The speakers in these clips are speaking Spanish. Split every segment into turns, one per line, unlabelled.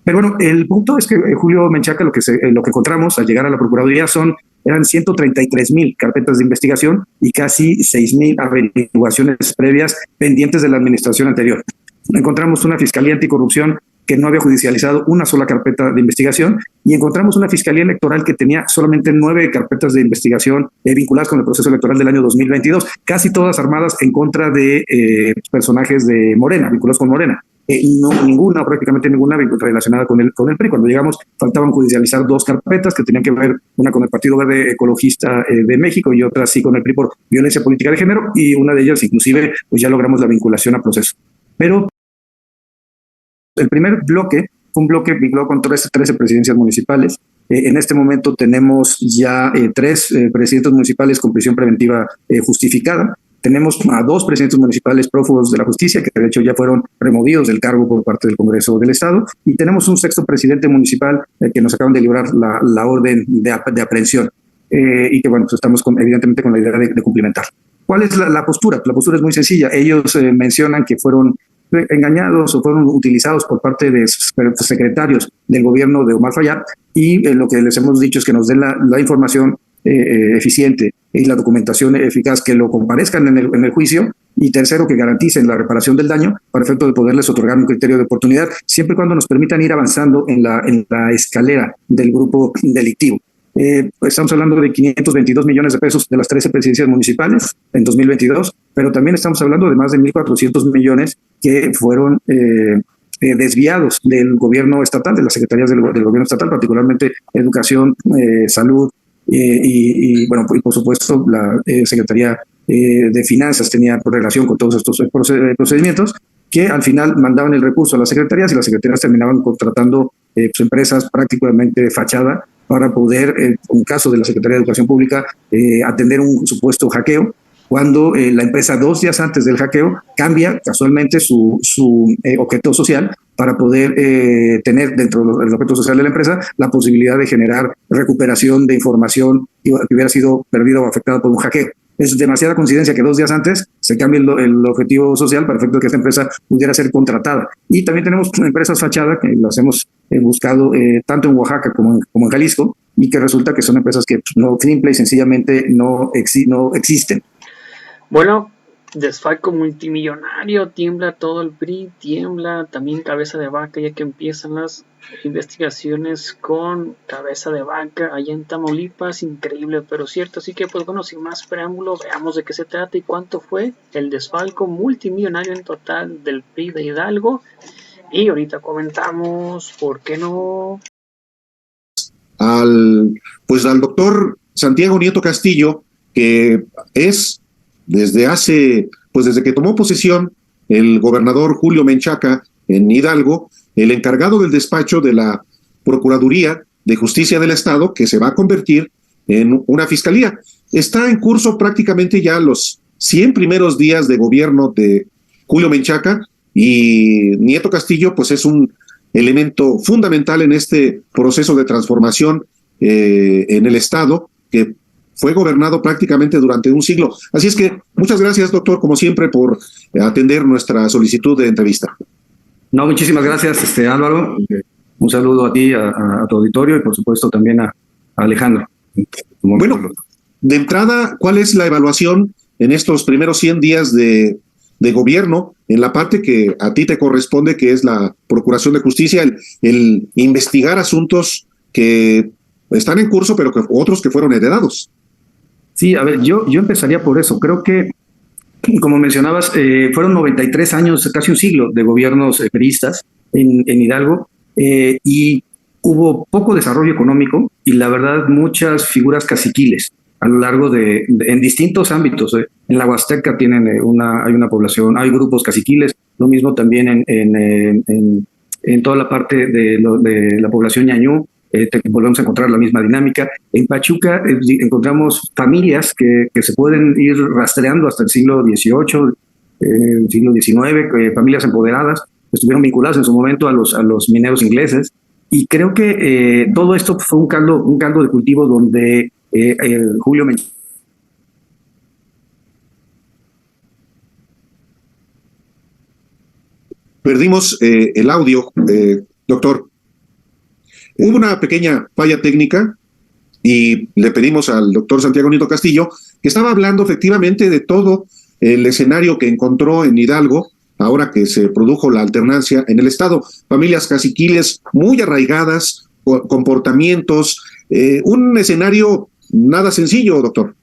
Pero bueno, el punto es que Julio Menchaca, lo que encontramos al llegar a la Procuraduría eran 133,000 carpetas de investigación y casi 6,000 averiguaciones previas pendientes de la administración anterior. Encontramos una Fiscalía Anticorrupción que no había judicializado una sola carpeta de investigación y encontramos una Fiscalía Electoral que tenía solamente 9 carpetas de investigación vinculadas con el proceso electoral del año 2022, casi todas armadas en contra de personajes de Morena, vinculados con Morena. No, prácticamente ninguna relacionada con el PRI. Cuando llegamos, faltaban judicializar 2 carpetas que tenían que ver, una con el Partido Verde Ecologista de México y otra sí con el PRI por violencia política de género, y una de ellas inclusive pues ya logramos la vinculación a proceso. Pero el primer bloque fue un bloque vinculado con 13 presidencias municipales. En este momento tenemos ya 3 presidentes municipales con prisión preventiva justificada. Tenemos a 2 presidentes municipales prófugos de la justicia, que de hecho ya fueron removidos del cargo por parte del Congreso del Estado. Y tenemos un 6º presidente municipal que nos acaban de librar la orden de aprehensión. Y que, bueno, pues estamos evidentemente con la idea de cumplimentar. ¿Cuál es la postura? La postura es muy sencilla. Ellos mencionan que fueron engañados o fueron utilizados por parte de secretarios del gobierno de Omar Fayad, y lo que les hemos dicho es que nos den la información eficiente y la documentación eficaz, que lo comparezcan en el juicio, y tercero, que garanticen la reparación del daño para efecto de poderles otorgar un criterio de oportunidad, siempre y cuando nos permitan ir avanzando en la escalera del grupo delictivo. Estamos hablando de 522 millones de pesos de las 13 presidencias municipales en 2022, pero también estamos hablando de más de 1,400 millones que fueron desviados del gobierno estatal, de las secretarías del gobierno estatal, particularmente educación, salud, y por supuesto la Secretaría de Finanzas tenía relación con todos estos procedimientos, que al final mandaban el recurso a las secretarías y las secretarías terminaban contratando empresas prácticamente fachada para poder, en caso de la Secretaría de Educación Pública, atender un supuesto hackeo, cuando la empresa 2 días antes del hackeo cambia casualmente su objeto social para poder tener dentro del objeto social de la empresa la posibilidad de generar recuperación de información que hubiera sido perdida o afectada por un hackeo. Es demasiada coincidencia que 2 días antes se cambie el objetivo social para efecto de que esta empresa pudiera ser contratada. Y también tenemos empresas fachadas que las hemos buscado tanto en Oaxaca como en Jalisco, y que resulta que son empresas que no, simple y sencillamente no existen.
Bueno, desfalco multimillonario, tiembla todo el PRI, tiembla también Cabeza de Vaca, ya que empiezan las investigaciones con Cabeza de Vaca allá en Tamaulipas, increíble pero cierto. Así que pues bueno, sin más preámbulo, veamos de qué se trata y cuánto fue el desfalco multimillonario en total del PRI de Hidalgo, y ahorita comentamos por qué no.
Al doctor Santiago Nieto Castillo, que es desde que tomó posesión el gobernador Julio Menchaca en Hidalgo, el encargado del despacho de la Procuraduría de Justicia del Estado, que se va a convertir en una fiscalía. Está en curso prácticamente ya los 100 primeros días de gobierno de Julio Menchaca, y Nieto Castillo pues es un elemento fundamental en este proceso de transformación en el Estado, que fue gobernado prácticamente durante un siglo. Así es que muchas gracias, doctor, como siempre, por atender nuestra solicitud de entrevista.
No, muchísimas gracias, Álvaro. Un saludo a ti, a tu auditorio, y por supuesto también a Alejandro.
Bueno, de entrada, ¿cuál es la evaluación en estos primeros 100 días de gobierno, en la parte que a ti te corresponde, que es la Procuración de Justicia, el investigar asuntos que están en curso, pero que otros que fueron heredados?
Sí, a ver, yo empezaría por eso. Creo que, como mencionabas, fueron 93 años, casi un siglo, de gobiernos priistas en Hidalgo, y hubo poco desarrollo económico y, la verdad, muchas figuras caciquiles a lo largo en distintos ámbitos. En la Huasteca hay una población, hay grupos caciquiles, lo mismo también en toda la parte de la población ñañú. Volvemos a encontrar la misma dinámica. En Pachuca encontramos familias que se pueden ir rastreando hasta el siglo XVIII, siglo XIX, familias empoderadas, estuvieron vinculadas en su momento a los mineros ingleses, y creo que todo esto fue un caldo de cultivo donde Julio Menchaca.
Perdimos el audio, doctor. Hubo una pequeña falla técnica y le pedimos al doctor Santiago Nieto Castillo, que estaba hablando efectivamente de todo el escenario que encontró en Hidalgo, ahora que se produjo la alternancia en el Estado. Familias caciquiles muy arraigadas, comportamientos, un escenario nada sencillo, doctor.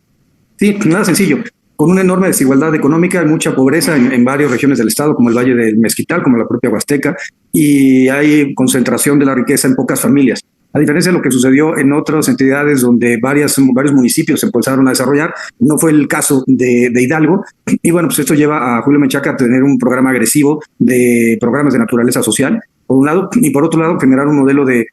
Sí, nada sencillo. Con una enorme desigualdad económica, hay mucha pobreza en varias regiones del estado, como el Valle del Mezquital, como la propia Huasteca, y hay concentración de la riqueza en pocas familias. A diferencia de lo que sucedió en otras entidades donde varios municipios se empezaron a desarrollar, no fue el caso de Hidalgo. Y bueno, pues esto lleva a Julio Menchaca a tener un programa agresivo de programas de naturaleza social, por un lado, y por otro lado, generar un modelo de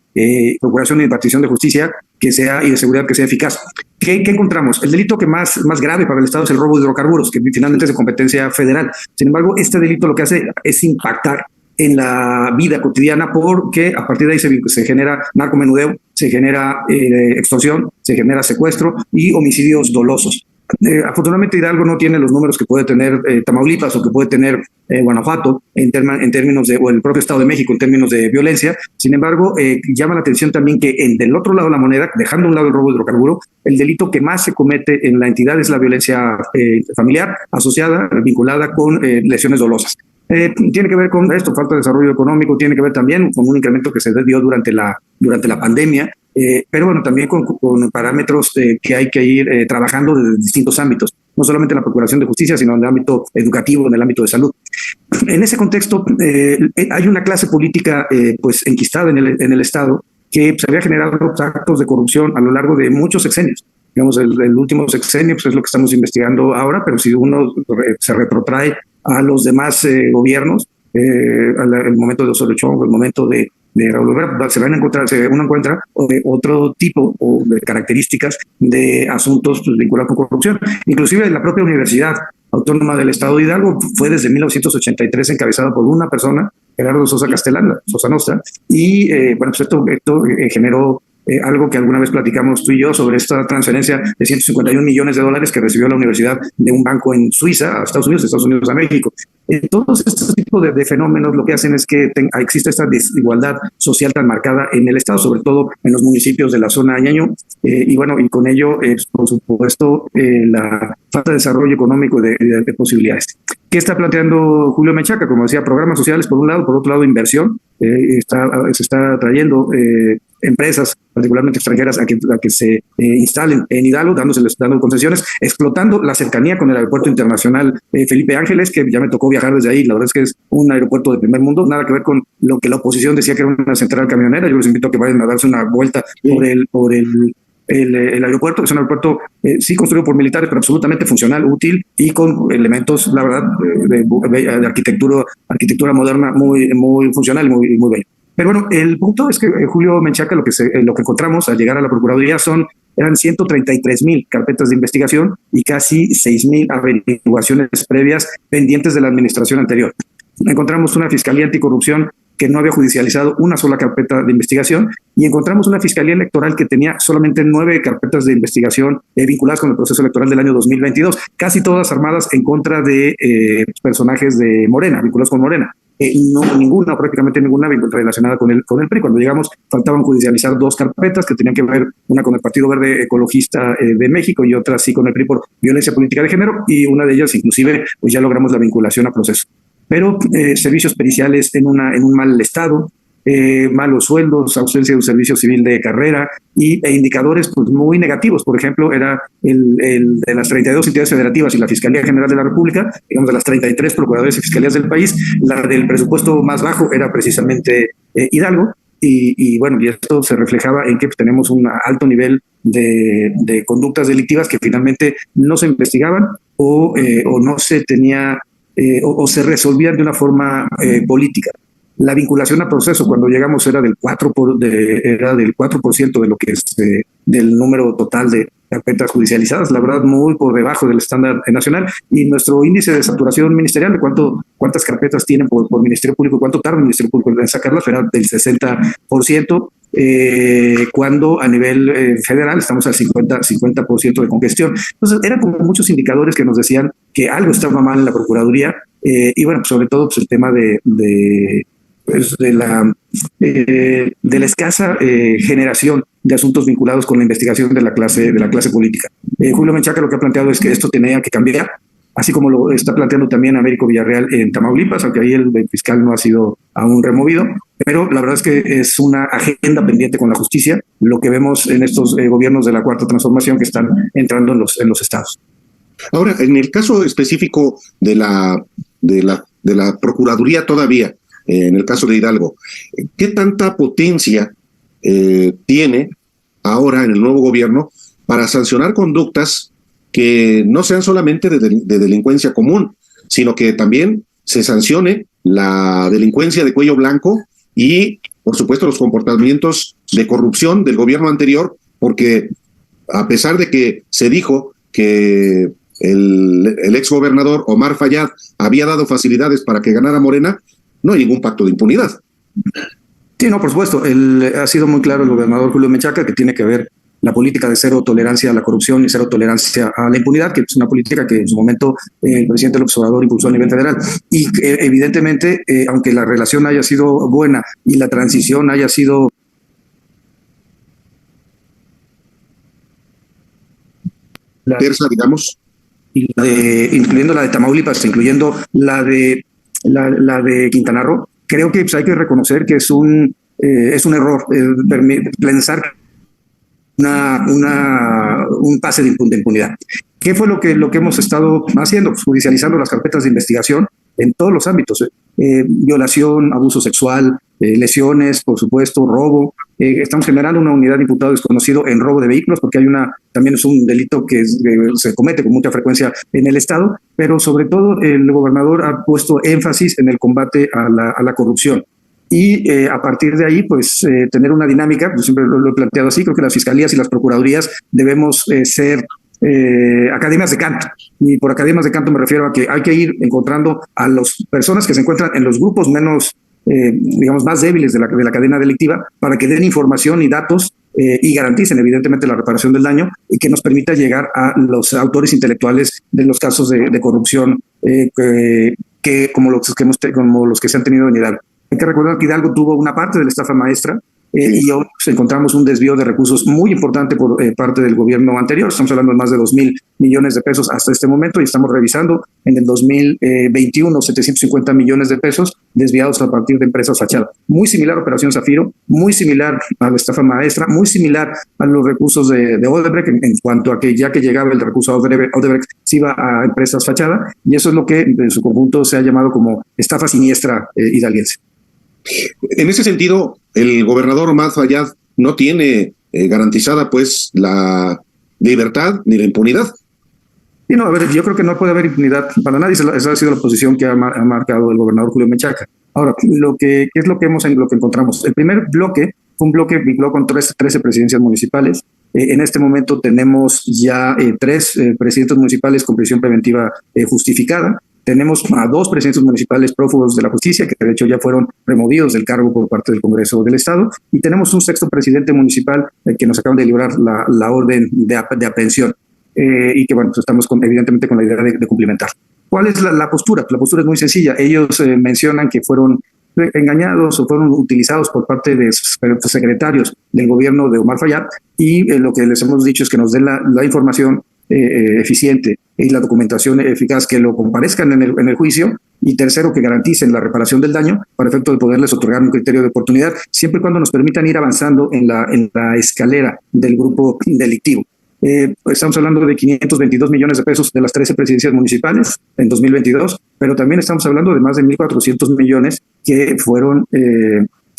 procuración y impartición de justicia y de seguridad que sea eficaz. ¿Qué encontramos? El delito que más grave para el Estado es el robo de hidrocarburos, que finalmente es de competencia federal. Sin embargo, este delito lo que hace es impactar en la vida cotidiana, porque a partir de ahí se genera narcomenudeo, se genera extorsión, se genera secuestro y homicidios dolosos. Afortunadamente Hidalgo no tiene los números que puede tener Tamaulipas o que puede tener Guanajuato en términos de, o el propio Estado de México en términos de violencia. Sin embargo, llama la atención también que del otro lado de la moneda, dejando a un lado el robo de hidrocarburo, el delito que más se comete en la entidad es la violencia familiar asociada, vinculada con lesiones dolosas. Tiene que ver con esto, falta de desarrollo económico, tiene que ver también con un incremento que se dio durante la pandemia, pero bueno, también con parámetros que hay que ir trabajando desde distintos ámbitos, no solamente en la procuración de justicia, sino en el ámbito educativo, en el ámbito de salud. En ese contexto, hay una clase política pues enquistada en el Estado que se había generado actos de corrupción a lo largo de muchos sexenios. Digamos, el último sexenio pues, es lo que estamos investigando ahora, pero si uno se retrotrae a los demás gobiernos, el momento de Osorio Chong, el momento de Raúl Rivera, uno encuentra otro tipo de características de asuntos pues, vinculados con corrupción. Inclusive la propia Universidad Autónoma del Estado de Hidalgo fue desde 1983 encabezada por una persona, Gerardo Sosa Castellana, Sosa Nostra, y bueno, pues esto generó algo que alguna vez platicamos tú y yo sobre esta transferencia de 151 millones de dólares que recibió la universidad de un banco en Suiza a Estados Unidos a México. Todos estos tipos de fenómenos lo que hacen es que existe esta desigualdad social tan marcada en el Estado, sobre todo en los municipios de la zona Ñaño, y bueno, y con ello, por supuesto, la falta de desarrollo económico de posibilidades. ¿Qué está planteando Julio Menchaca? Como decía, programas sociales por un lado, por otro lado, inversión. Se está trayendo empresas, particularmente extranjeras, a que se instalen en Hidalgo, dando concesiones, explotando la cercanía con el aeropuerto internacional Felipe Ángeles, que ya me tocó viajar desde ahí. La verdad es que es un aeropuerto de primer mundo, nada que ver con lo que la oposición decía que era una central camionera. Yo los invito a que vayan a darse una vuelta por el aeropuerto. Es un aeropuerto sí construido por militares, pero absolutamente funcional, útil y con elementos, la verdad, de arquitectura moderna muy funcional y muy bello. Pero bueno, el punto es que Julio Menchaca, lo que encontramos al llegar a la Procuraduría eran 133,000 carpetas de investigación y casi 6,000 averiguaciones previas pendientes de la administración anterior. Encontramos una Fiscalía Anticorrupción que no había judicializado una sola carpeta de investigación, y encontramos una Fiscalía Electoral que tenía solamente 9 carpetas de investigación vinculadas con el proceso electoral del año 2022, casi todas armadas en contra de personajes de Morena, vinculados con Morena. Prácticamente ninguna relacionada con el PRI. Cuando llegamos, faltaban judicializar 2 carpetas que tenían que ver, una con el Partido Verde Ecologista de México y otra sí con el PRI por violencia política de género, y una de ellas inclusive pues ya logramos la vinculación a proceso. Pero servicios periciales en un mal estado, malos sueldos, ausencia de un servicio civil de carrera e indicadores pues, muy negativos. Por ejemplo, era el de las 32 entidades federativas y la Fiscalía General de la República, digamos de las 33 procuradores y fiscalías del país, la del presupuesto más bajo era precisamente Hidalgo. Y bueno, y esto se reflejaba en que pues, tenemos un alto nivel de conductas delictivas que finalmente no se investigaban o no se tenía o se resolvían de una forma política. La vinculación a proceso cuando llegamos era del 4% de lo que es del número total de carpetas judicializadas, la verdad muy por debajo del estándar nacional, y nuestro índice de saturación ministerial de cuántas carpetas tienen por Ministerio Público, cuánto tarda el Ministerio Público en sacarlas, era del 60%, cuando a nivel federal estamos al 50% de congestión. Entonces eran como muchos indicadores que nos decían que algo estaba mal en la Procuraduría, y bueno, sobre todo pues, el tema de pues, de la escasa generación de asuntos vinculados con la investigación de la clase política. Julio Menchaca lo que ha planteado es que esto tenía que cambiar, así como lo está planteando también Américo Villarreal en Tamaulipas, aunque ahí el fiscal no ha sido aún removido, pero la verdad es que es una agenda pendiente con la justicia, lo que vemos en estos gobiernos de la Cuarta Transformación que están entrando en los estados.
Ahora, en el caso específico de la Procuraduría todavía, en el caso de Hidalgo, ¿qué tanta potencia tiene ahora en el nuevo gobierno para sancionar conductas que no sean solamente de delincuencia común, sino que también se sancione la delincuencia de cuello blanco y, por supuesto, los comportamientos de corrupción del gobierno anterior? Porque a pesar de que se dijo que el exgobernador Omar Fayad había dado facilidades para que ganara Morena, no hay ningún pacto de impunidad.
Sí, no, por supuesto. Ha sido muy claro el gobernador Julio Menchaca que tiene que ver la política de cero tolerancia a la corrupción y cero tolerancia a la impunidad, que es una política que en su momento el presidente López Obrador impulsó a nivel federal. Y evidentemente, aunque la relación haya sido buena y la transición haya sido
tersa, digamos,
incluyendo la de Tamaulipas, incluyendo la de Quintana Roo, creo que pues, hay que reconocer que es un error pensar un pase de impunidad. ¿Qué fue lo que hemos estado haciendo? Pues, judicializando las carpetas de investigación en todos los ámbitos. Violación, abuso sexual, lesiones, por supuesto, robo. Estamos generando una unidad de imputado desconocido en robo de vehículos, porque también es un delito que se comete con mucha frecuencia en el Estado, pero sobre todo el gobernador ha puesto énfasis en el combate a la corrupción. Y a partir de ahí, pues tener una dinámica, pues siempre lo he planteado así, creo que las fiscalías y las procuradurías debemos ser academias de canto. Y por academias de canto me refiero a que hay que ir encontrando a las personas que se encuentran en los grupos menos, digamos, más débiles de la cadena delictiva para que den información y datos y garanticen evidentemente la reparación del daño y que nos permita llegar a los autores intelectuales de los casos de corrupción como los que se han tenido en Hidalgo. Hay que recordar que Hidalgo tuvo una parte de la estafa maestra y hoy encontramos un desvío de recursos muy importante por parte del gobierno anterior. Estamos hablando de más de 2,000 millones de pesos hasta este momento y estamos revisando en el 2021 750 millones de pesos desviados a partir de empresas fachada. Muy similar a Operación Zafiro, muy similar a la estafa maestra, muy similar a los recursos de Odebrecht en cuanto a que ya que llegaba el recurso a Odebrecht se iba a empresas fachada y eso es lo que en su conjunto se ha llamado como estafa siniestra hidalguense.
En ese sentido, el gobernador Omar Fayad no tiene garantizada pues la libertad ni la impunidad.
Sí, no, a ver, yo creo que no puede haber impunidad para nadie. Esa ha sido la posición que ha marcado el gobernador Julio Menchaca. Ahora, ¿qué es lo que encontramos? El primer bloque fue un bloque vinculado con 13 presidencias municipales. En este momento tenemos ya 3 presidentes municipales con prisión preventiva justificada. Tenemos a 2 presidentes municipales prófugos de la justicia, que de hecho ya fueron removidos del cargo por parte del Congreso del Estado, y tenemos un 6º presidente municipal que nos acaban de librar la orden de aprehensión, y que bueno, pues estamos evidentemente con la idea de cumplimentar. ¿Cuál es la postura? La postura es muy sencilla. Ellos mencionan que fueron engañados o fueron utilizados por parte de secretarios del gobierno de Omar Fayad, y lo que les hemos dicho es que nos den la información eficiente y la documentación eficaz, que lo comparezcan en el juicio, y tercero, que garanticen la reparación del daño para efecto de poderles otorgar un criterio de oportunidad, siempre y cuando nos permitan ir avanzando en la escalera del grupo delictivo. Estamos hablando de 522 millones de pesos de las 13 presidencias municipales en 2022, pero también estamos hablando de más de 1,400 millones que fueron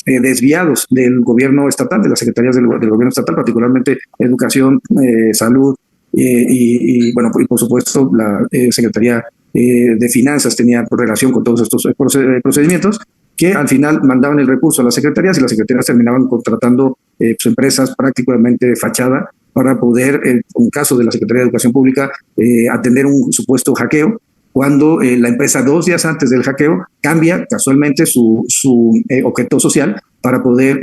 desviados del gobierno estatal, de las secretarías del gobierno estatal, particularmente educación, salud, y por supuesto la Secretaría de Finanzas tenía relación con todos estos procedimientos, que al final mandaban el recurso a las secretarías y las secretarías terminaban contratando empresas prácticamente de fachada para poder, en un caso de la Secretaría de Educación Pública, atender un supuesto hackeo, cuando la empresa 2 días antes del hackeo cambia casualmente su objeto social para poder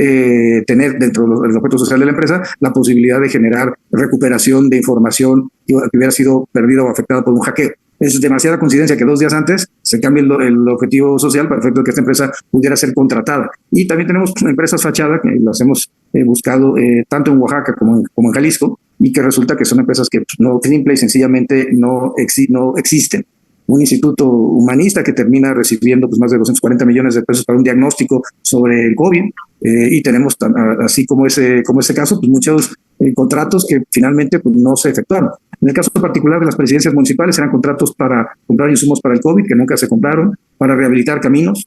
tener dentro del objeto social de la empresa la posibilidad de generar recuperación de información que hubiera sido perdida o afectada por un hackeo. es demasiada coincidencia que 2 días antes se cambie el objetivo social para efecto de que esta empresa pudiera ser contratada. Y también tenemos empresas fachada que las hemos buscado tanto en Oaxaca como en Jalisco, y que resulta que son empresas que no, simple y sencillamente no existen. Un instituto humanista que termina recibiendo pues, más de 240 millones de pesos para un diagnóstico sobre el COVID, y tenemos, así como ese caso, pues muchos contratos que finalmente pues, no se efectuaron. En el caso particular de las presidencias municipales, eran contratos para comprar insumos para el COVID, que nunca se compraron, para rehabilitar caminos,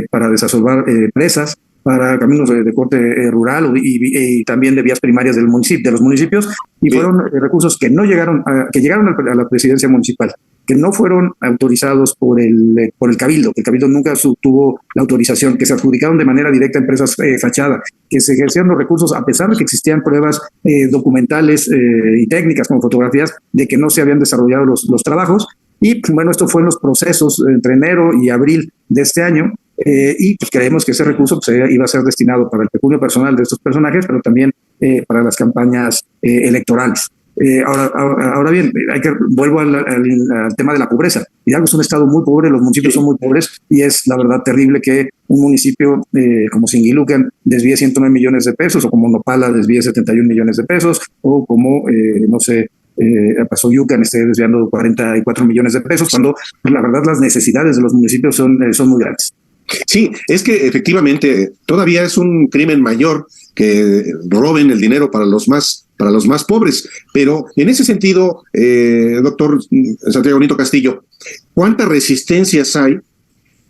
para desasolvar presas, para caminos de corte rural y también de vías primarias de los municipios, y fueron recursos que no llegaron que llegaron a la presidencia municipal, que no fueron autorizados por el Cabildo, que el Cabildo nunca tuvo la autorización, que se adjudicaron de manera directa a empresas fachada, que se ejercieron los recursos a pesar de que existían pruebas documentales y técnicas como fotografías de que no se habían desarrollado los trabajos. Y bueno, esto fue en los procesos entre enero y abril de este año, y pues creemos que ese recurso pues, iba a ser destinado para el pecunio personal de estos personajes, pero también para las campañas electorales. Ahora bien, vuelvo al tema de la pobreza. Hidalgo es un estado muy pobre, los municipios son muy pobres, y es la verdad terrible que un municipio como Singilucan desvíe 109 millones de pesos, o como Nopala desvíe 71 millones de pesos, o como, no sé, Pasoyucan esté desviando 44 millones de pesos, cuando la verdad las necesidades de los municipios son muy grandes.
Sí, es que efectivamente todavía es un crimen mayor que roben el dinero para los más pobres, pero en ese sentido, doctor Santiago Nieto Castillo, ¿cuántas resistencias hay?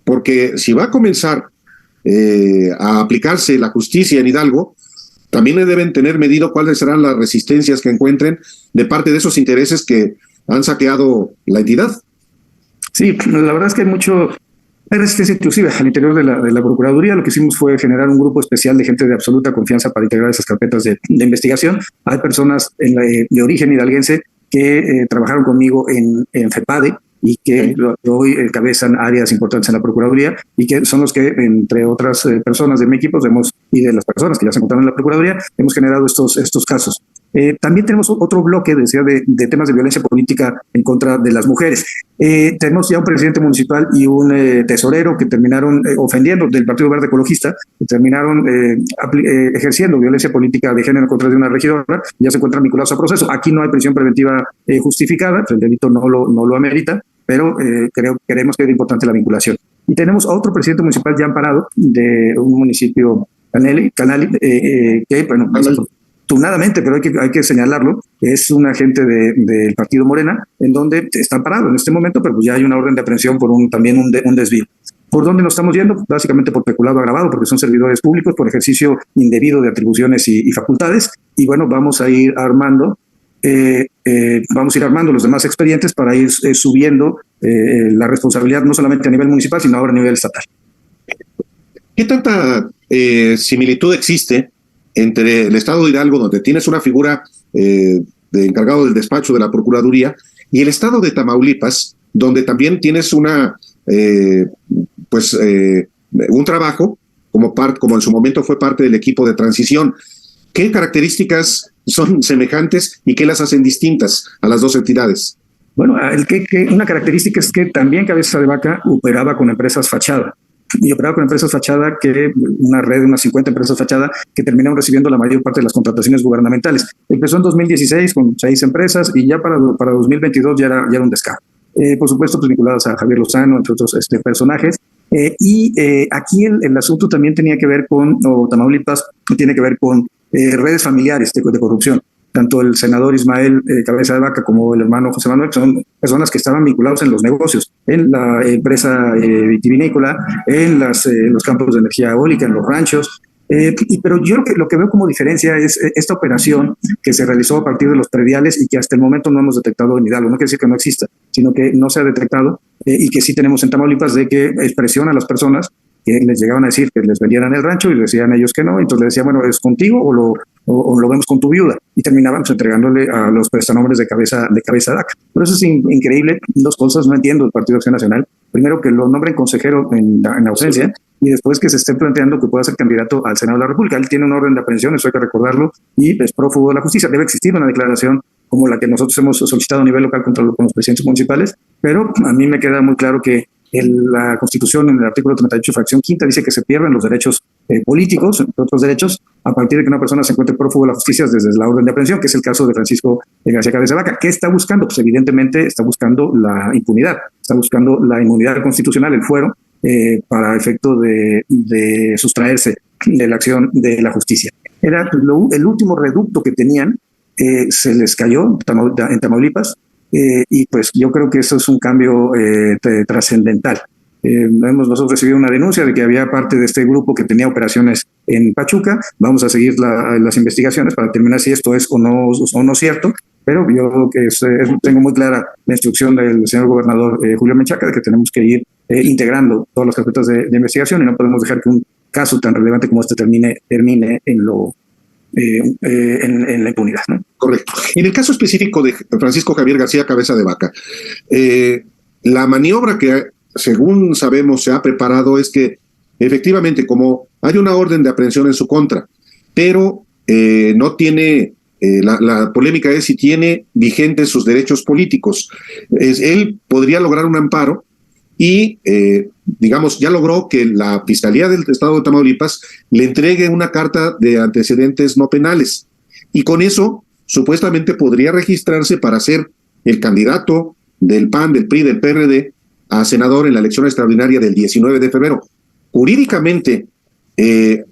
Porque si va a comenzar a aplicarse la justicia en Hidalgo, también deben tener medido cuáles serán las resistencias que encuentren de parte de esos intereses que han saqueado la entidad.
Sí, la verdad es que hay resistencia inclusive al interior de la Procuraduría. Lo que hicimos fue generar un grupo especial de gente de absoluta confianza para integrar esas carpetas de investigación. Hay personas de origen hidalguense que trabajaron conmigo en FEPADE y que hoy encabezan áreas importantes en la Procuraduría, y que son los que, entre otras personas de mi equipo y de las personas que ya se encontraron en la Procuraduría, hemos generado estos casos. También tenemos otro bloque, decía, de temas de violencia política en contra de las mujeres. Tenemos ya un presidente municipal y un tesorero que terminaron ofendiendo, del Partido Verde Ecologista, que terminaron ejerciendo violencia política de género contra de una regidora, ya se encuentran vinculados a proceso. Aquí no hay prisión preventiva justificada, el delito no lo amerita, pero creemos que es importante la vinculación. Y tenemos a otro presidente municipal ya amparado de un municipio, Canali, que, bueno, afortunadamente, pero hay que señalarlo, es un agente del partido Morena, en donde está parado en este momento, pero pues ya hay una orden de aprehensión por también un desvío. ¿Por dónde nos estamos yendo? Básicamente por peculado agravado, porque son servidores públicos, por ejercicio indebido de atribuciones y facultades, y bueno, vamos a ir armando los demás expedientes para ir subiendo la responsabilidad, no solamente a nivel municipal, sino ahora a nivel estatal.
¿Qué tanta similitud existe entre el estado de Hidalgo, donde tienes una figura de encargado del despacho de la Procuraduría, y el estado de Tamaulipas, donde también tienes un trabajo como en su momento fue parte del equipo de transición? ¿Qué características son semejantes y qué las hacen distintas a las dos entidades?
Bueno, una característica es que también Cabeza de Vaca operaba con empresas fachada. Y operaba con empresas fachada, una red de unas 50 empresas fachada que terminaron recibiendo la mayor parte de las contrataciones gubernamentales. Empezó en 2016 con 6 empresas, y ya para 2022 ya era un descaro. Por supuesto, pues vinculadas a Javier Lozano, entre otros personajes. Aquí el asunto también tenía que ver Tamaulipas tiene que ver con redes familiares de corrupción. Tanto el senador Ismael Cabeza de Vaca como el hermano José Manuel son personas que estaban vinculados en los negocios, en la empresa vitivinícola, en los campos de energía eólica, en los ranchos. Pero yo lo que veo como diferencia es esta operación que se realizó a partir de los prediales y que hasta el momento no hemos detectado en Hidalgo. No quiere decir que no exista, sino que no se ha detectado, y que sí tenemos en Tamaulipas, de que expresiona a las personas que les llegaban a decir que les vendieran el rancho y decían ellos que no. Entonces le decían, bueno, ¿es contigo o lo vemos con tu viuda? Y terminaban entregándole a los prestanombres de cabeza de vaca. Por eso es increíble. 2 cosas no entiendo del Partido Acción Nacional. Primero, que lo nombren consejero en ausencia, y después que se esté planteando que pueda ser candidato al Senado de la República. Él tiene una orden de aprehensión, eso hay que recordarlo, y es prófugo de la justicia. Debe existir una declaración como la que nosotros hemos solicitado a nivel local con los presidentes municipales, pero a mí me queda muy claro que la Constitución, en el artículo 38, fracción quinta, dice que se pierden los derechos políticos, entre otros derechos, a partir de que una persona se encuentre prófugo de la justicia desde la orden de aprehensión, que es el caso de Francisco García Cabeza de Vaca. ¿Qué está buscando? Pues evidentemente está buscando la impunidad, está buscando la inmunidad constitucional, el fuero, para efecto de sustraerse de la acción de la justicia. Era el último reducto que tenían, se les cayó en Tamaulipas, y pues yo creo que eso es un cambio trascendental. Hemos nosotros recibido una denuncia de que había parte de este grupo que tenía operaciones en Pachuca. Vamos a seguir las investigaciones para determinar si esto es o no cierto, pero yo que tengo muy clara la instrucción del señor gobernador Julio Menchaca de que tenemos que ir integrando todas las carpetas de investigación y no podemos dejar que un caso tan relevante como este termine en la impunidad, ¿no?
Correcto. En el caso específico de Francisco Javier García Cabeza de Vaca, la maniobra que, según sabemos, se ha preparado es que efectivamente, como hay una orden de aprehensión en su contra, pero no tiene, la polémica es si tiene vigentes sus derechos políticos. Él podría lograr un amparo y, digamos, ya logró que la Fiscalía del Estado de Tamaulipas le entregue una carta de antecedentes no penales. Y con eso, supuestamente, podría registrarse para ser el candidato del PAN, del PRI, del PRD a senador en la elección extraordinaria del 19 de febrero. Jurídicamente,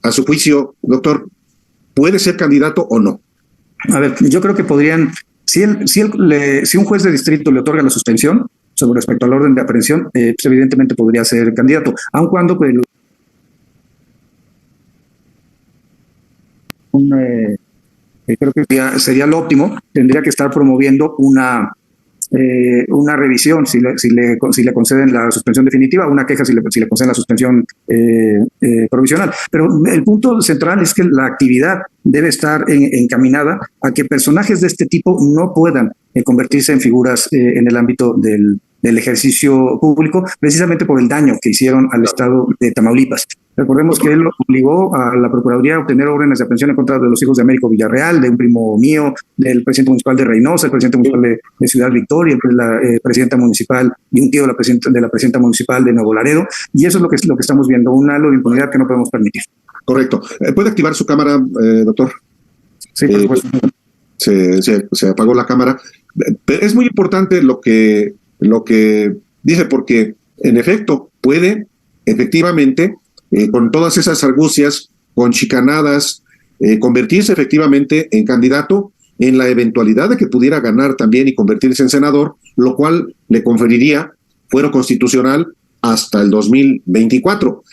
a su juicio, doctor, ¿puede ser candidato o no?
A ver, yo creo que podrían, si un juez de distrito le otorga la suspensión sobre respecto al orden de aprehensión, pues evidentemente podría ser candidato, aun cuando pues, creo que sería lo óptimo, tendría que estar promoviendo una revisión si le conceden la suspensión definitiva, una queja si le conceden la suspensión provisional. Pero el punto central es que la actividad debe estar encaminada a que personajes de este tipo no puedan convertirse en figuras en el ámbito del ejercicio público, precisamente por el daño que hicieron al estado de Tamaulipas. Recordemos que él obligó a la Procuraduría a obtener órdenes de aprehensión en contra de los hijos de Américo Villarreal, de un primo mío, del presidente municipal de Reynosa, el presidente municipal de Ciudad Victoria, la presidenta municipal y un tío de la presidenta municipal de Nuevo Laredo, y eso es lo que estamos viendo, un halo de impunidad que no podemos permitir.
Correcto. ¿Puede activar su cámara, doctor?
Sí, por supuesto.
Se apagó la cámara. Pero es muy importante lo que dice, porque en efecto puede, efectivamente, con todas esas argucias, con chicanadas, convertirse efectivamente en candidato en la eventualidad de que pudiera ganar también y convertirse en senador, lo cual le conferiría fuero constitucional hasta el 2024.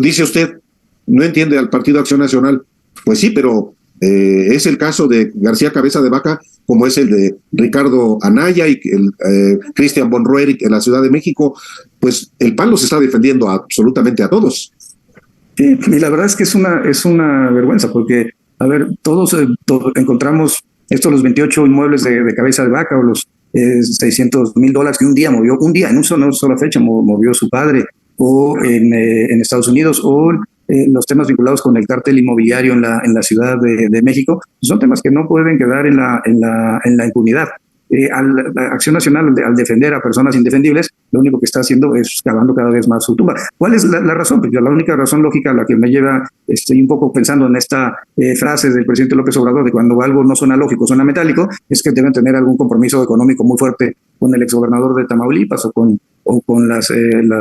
Dice usted, no entiende al Partido Acción Nacional. Pues sí, pero es el caso de García Cabeza de Vaca, como es el de Ricardo Anaya y el Cristian von Roerich en la Ciudad de México. Pues el PAN los está defendiendo absolutamente a todos.
Sí, y la verdad es que es una vergüenza, porque, a ver, todos encontramos los 28 inmuebles de Cabeza de Vaca o los $600,000 que un día, en una sola fecha, movió su padre, o en Estados Unidos, o los temas vinculados con el cártel inmobiliario en la Ciudad de México, son temas que no pueden quedar en la impunidad. La Acción Nacional, al defender a personas indefendibles, lo único que está haciendo es cavando cada vez más su tumba. ¿Cuál es la razón? Pues la única razón lógica a la que me lleva, estoy un poco pensando en esta frase del presidente López Obrador de cuando algo no suena lógico, suena metálico, es que deben tener algún compromiso económico muy fuerte con el exgobernador de Tamaulipas o con las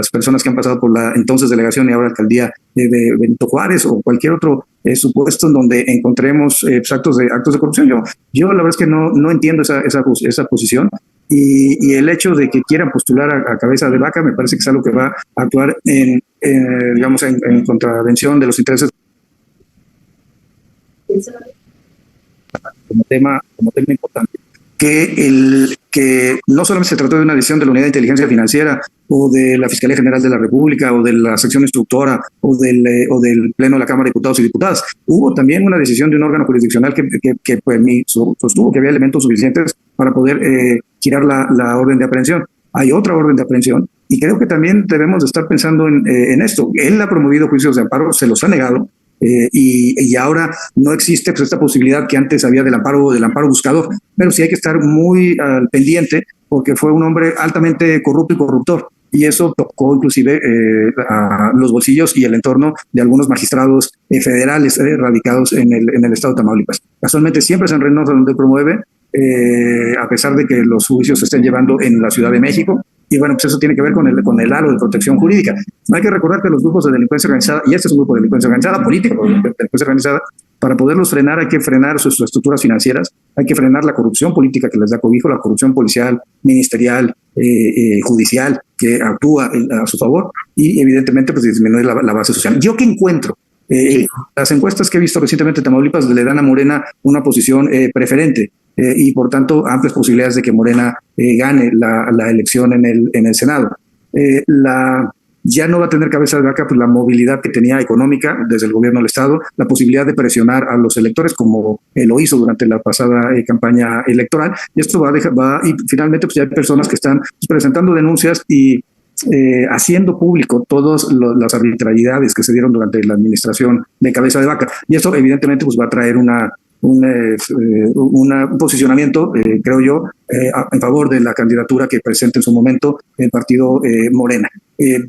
personas que han pasado por la entonces delegación y ahora alcaldía de Benito Juárez o cualquier otro supuesto en donde encontremos actos de corrupción. Yo la verdad es que no entiendo esa posición, y el hecho de que quieran postular a Cabeza de Vaca me parece que es algo que va a actuar en contravención de los intereses como tema importante. Que no solamente se trató de una decisión de la Unidad de Inteligencia Financiera o de la Fiscalía General de la República o de la sección instructora o del Pleno de la Cámara de Diputados y Diputadas. Hubo también una decisión de un órgano jurisdiccional que pues, sostuvo que había elementos suficientes para poder girar la orden de aprehensión. Hay otra orden de aprehensión y creo que también debemos de estar pensando en esto. Él ha promovido juicios de amparo, se los ha negado. Y ahora no existe pues, esta posibilidad que antes había del amparo buscador, pero sí hay que estar muy al pendiente porque fue un hombre altamente corrupto y corruptor. Y eso tocó inclusive a los bolsillos y el entorno de algunos magistrados federales radicados en el estado de Tamaulipas. Casualmente siempre San Reynoso donde promueve, a pesar de que los juicios se estén llevando en la Ciudad de México. Y bueno, pues eso tiene que ver con el halo de protección jurídica. Hay que recordar que los grupos de delincuencia organizada, y este es un grupo de delincuencia organizada, política, de delincuencia organizada, para poderlos frenar hay que frenar sus estructuras financieras, hay que frenar la corrupción política que les da cobijo, la corrupción policial, ministerial, judicial, que actúa a su favor, y evidentemente pues disminuir la base social. ¿Yo qué encuentro? Las encuestas que he visto recientemente en Tamaulipas le dan a Morena una posición preferente, y por tanto amplias posibilidades de que Morena gane la elección en el Senado. Ya no va a tener cabeza de vaca pues, la movilidad que tenía económica desde el gobierno del Estado, la posibilidad de presionar a los electores como lo hizo durante la pasada campaña electoral, y esto y finalmente pues ya hay personas que están pues, presentando denuncias y haciendo público todas las arbitrariedades que se dieron durante la administración de cabeza de vaca, y eso evidentemente pues va a traer un posicionamiento, creo yo, en favor de la candidatura que presente en su momento el partido Morena.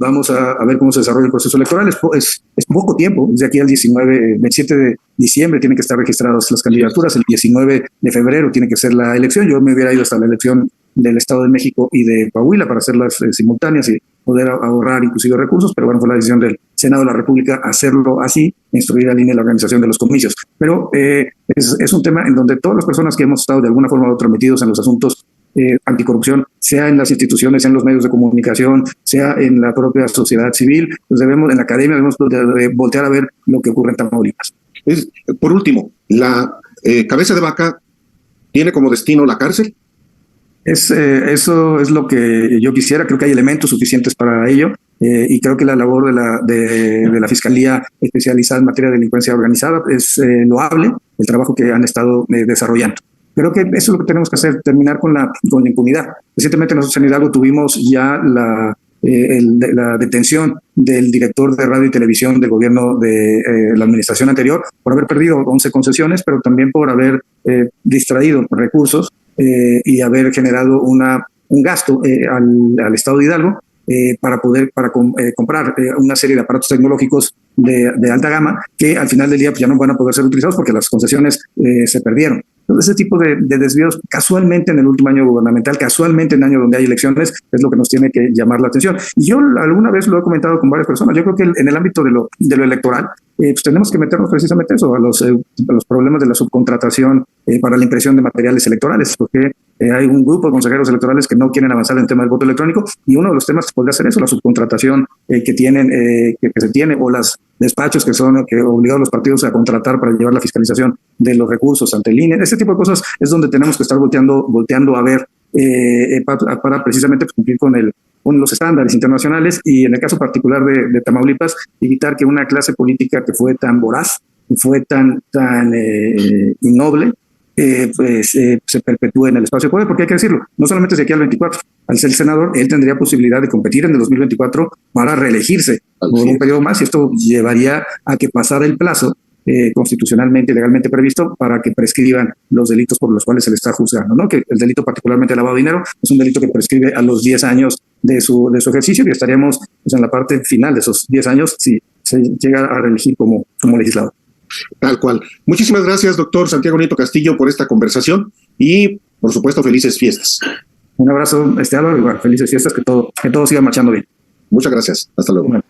Vamos a ver cómo se desarrolla el proceso electoral. Es poco tiempo, desde aquí al 27 de diciembre tienen que estar registradas las candidaturas, el 19 de febrero tiene que ser la elección. Yo me hubiera ido hasta la elección del Estado de México y de Coahuila para hacerlas simultáneas y poder ahorrar inclusive recursos, pero bueno, fue la decisión del Senado de la República hacerlo así, instruir al INE la organización de los comicios. Pero es un tema en donde todas las personas que hemos estado de alguna forma u otra metidos en los asuntos anticorrupción, sea en las instituciones, sea en los medios de comunicación, sea en la propia sociedad civil, pues en la academia debemos voltear a ver lo que ocurre en Tamaulipas.
Por último, la cabeza de vaca tiene como destino la cárcel.
Eso es lo que yo quisiera. Creo que hay elementos suficientes para ello, y creo que la labor de la Fiscalía especializada en materia de delincuencia organizada es loable, el trabajo que han estado desarrollando. Creo que eso es lo que tenemos que hacer, terminar con la impunidad. Recientemente nosotros en Hidalgo tuvimos ya la detención del director de radio y televisión del gobierno de la administración anterior por haber perdido 11 concesiones, pero también por haber distraído recursos y haber generado un gasto al Estado de Hidalgo para comprar una serie de aparatos tecnológicos de alta gama que al final del día pues, ya no van a poder ser utilizados porque las concesiones se perdieron. Entonces, ese tipo de desvíos, casualmente en el último año gubernamental, casualmente en el año donde hay elecciones, es lo que nos tiene que llamar la atención. Y yo alguna vez lo he comentado con varias personas, yo creo que en el ámbito de lo electoral, pues tenemos que meternos precisamente eso, a los problemas de la subcontratación para la impresión de materiales electorales, porque hay un grupo de consejeros electorales que no quieren avanzar en el tema del voto electrónico, y uno de los temas podría ser eso, la subcontratación que se tiene, o los despachos que obligados los partidos a contratar para llevar la fiscalización de los recursos ante el INE. Este tipo de cosas es donde tenemos que estar volteando a ver para precisamente cumplir con los estándares internacionales, y en el caso particular de Tamaulipas, evitar que una clase política que fue tan voraz, fue tan innoble, se perpetúe en el espacio de poder, porque hay que decirlo, no solamente de aquí al 24, al ser senador, él tendría posibilidad de competir en el 2024 para reelegirse por un periodo más, y esto llevaría a que pasara el plazo constitucionalmente y legalmente previsto para que prescriban los delitos por los cuales se le está juzgando, ¿no? Que el delito particularmente de lavado de dinero es un delito que prescribe a los 10 años de su ejercicio, y estaríamos pues, en la parte final de esos 10 años si se llega a reelegir como legislador.
Tal cual. Muchísimas gracias, doctor Santiago Nieto Castillo, por esta conversación y, por supuesto, felices fiestas.
Un abrazo, Álvaro, y bueno, felices fiestas, que todo siga marchando bien.
Muchas gracias. Hasta luego.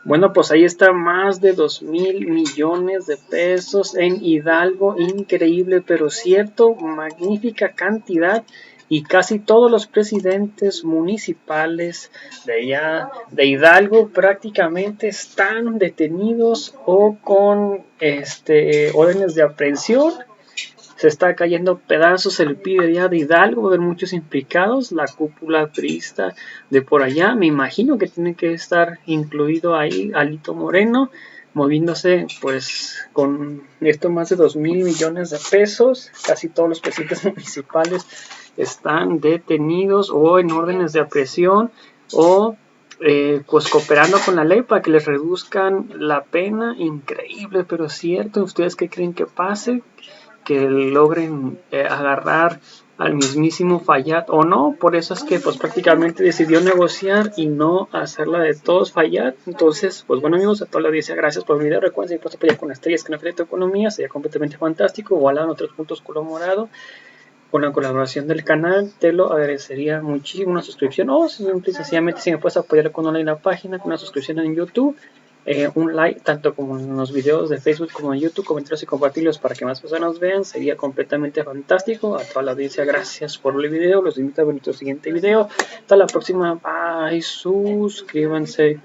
Bueno, pues ahí está, más de 2,000 millones de pesos en Hidalgo. Increíble, pero cierto, magnífica cantidad. Y casi todos los presidentes municipales de allá de Hidalgo prácticamente están detenidos o con órdenes de aprehensión. Se está cayendo pedazos el PRI de allá de Hidalgo, de muchos implicados, la cúpula priista de por allá. Me imagino que tiene que estar incluido ahí Alito Moreno, moviéndose pues con esto más de 2,000 millones de pesos. Casi todos los presidentes municipales están detenidos o en órdenes de aprehensión o pues cooperando con la ley para que les reduzcan la pena. Increíble, pero cierto. ¿Ustedes qué creen que pase? Que logren agarrar al mismísimo Fayad o no. Por eso es que pues prácticamente decidió negociar y no hacerla de todos Fayad. Entonces, pues bueno amigos, a toda la audiencia, gracias por el video. Recuerden que apoyar con estrellas que no afecta tu economía, sería completamente fantástico. Ojalá en otros puntos color morado. Con la colaboración del canal, te lo agradecería muchísimo una suscripción o simple y sencillamente si me puedes apoyar con una página, con una suscripción en YouTube, un like tanto como en los videos de Facebook como en YouTube, comentarios y compartirlos para que más personas vean, sería completamente fantástico. A toda la audiencia, gracias por el video, los invito a ver nuestro siguiente video. Hasta la próxima, bye, suscríbanse.